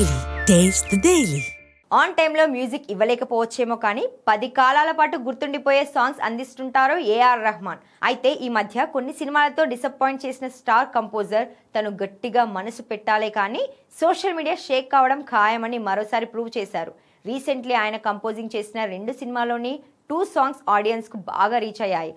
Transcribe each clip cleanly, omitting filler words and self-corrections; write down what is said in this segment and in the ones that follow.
Daily. Taste the Daily. On టైంలో music ఇవ్వలేకపోవచ్చేమో కానీ 10 కాలాల పాటు గుర్తుండిపోయే సాంగ్స్ అందిస్తుంటారు ఏఆర్ రెహమాన్. అయితే ఈ మధ్య కొన్ని సినిమాలతో డిసప్పాయింట్ చేసిన స్టార్ కంపోజర్ తను గట్టిగా మనసు పెట్టాలే కానీ సోషల్ మీడియా షేక్ కావడం ఖాయమని మరోసారి ప్రూవ్ చేశారు. రీసెంట్లీ ఆయన కంపోజింగ్ చేసిన 2 సినిమాలోని 2 సాంగ్స్ ఆడియన్స్ కు బాగా రీచ్ అయ్యాయి.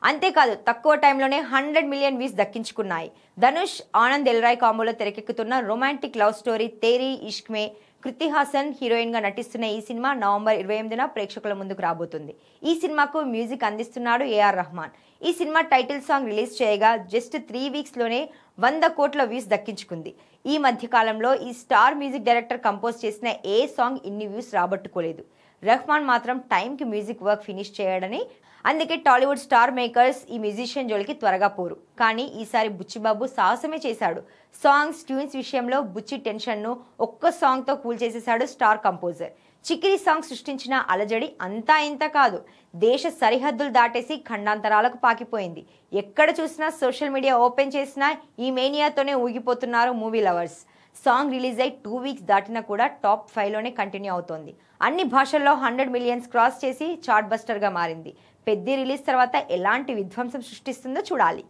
అంతేకాదు తక్కువ టైంలోనే 100 మిలియన్ వ్యూస్ దక్కించుకున్నాయి. ధనుష్ ఆనంద్ ఎల్రాయ్ కాంబోలో తెరకెక్కుతున్న రొమాంటిక్ లవ్ స్టోరీ తేరీ ఇష్క్ మే కృతి హాసన్ హీరోయిన్ గా నటిస్తున్న ఈ సినిమా నవంబర్ 28న ప్రేక్షకుల ముందుకు రాబోతుంది. ఈ సినిమాకు మ్యూజిక్ అందిస్తున్నాడు ఏఆర్ రెహమాన్. ఈ సినిమా టైటిల్ సాంగ్ రిలీజ్ చేయగా జస్ట్ 3 వీక్స్ లోనే 100 కోట్ల వ్యూస్ దక్కించుకుంది. ఈ మధ్య కాలంలో ఈ స్టార్ మ్యూజిక్ డైరెక్టర్ కంపోజ్ చేసిన ఏ సాంగ్ ఇన్ని వ్యూస్ రాబట్టుకోలేదు. రెహమాన్ మాత్రం టైంకి మ్యూజిక్ వర్క్ ఫినిష్ చేయడని, అందుకే టాలీవుడ్ స్టార్ మేకర్స్ ఈ మ్యూజిషియన్ జోలికి త్వరగా పోరు. కానీ ఈసారి బుచ్చిబాబు సాహసమే చేశాడు. సాంగ్స్ ట్యూన్స్ విషయంలో బుచ్చి టెన్షన్ ను ఒక్క సాంగ్ తో కూల్ చేసేశాడు స్టార్ కంపోజర్. చికిరి సాంగ్ సృష్టించిన అలజడి అంతా ఇంత కాదు, దేశ సరిహద్దులు దాటేసి ఖండాంతరాలకు పాకిపోయింది. ఎక్కడ చూసినా సోషల్ మీడియా ఓపెన్ చేసినా ఈ మేనియాతోనే ఊగిపోతున్నారు మూవీ లవర్స్. సాంగ్ రిలీజ్ అయి 2 వీక్స్ దాటినా కూడా టాప్ 5లోనే కంటిన్యూ అవుతోంది. అన్ని భాషల్లో 100 మిలియన్స్ క్రాస్ చేసి చార్ట్ బస్టర్ గా మారింది. పెద్ద రిలీజ్ తర్వాత ఎలాంటి విధ్వంసం సృష్టిస్తుందో చూడాలి.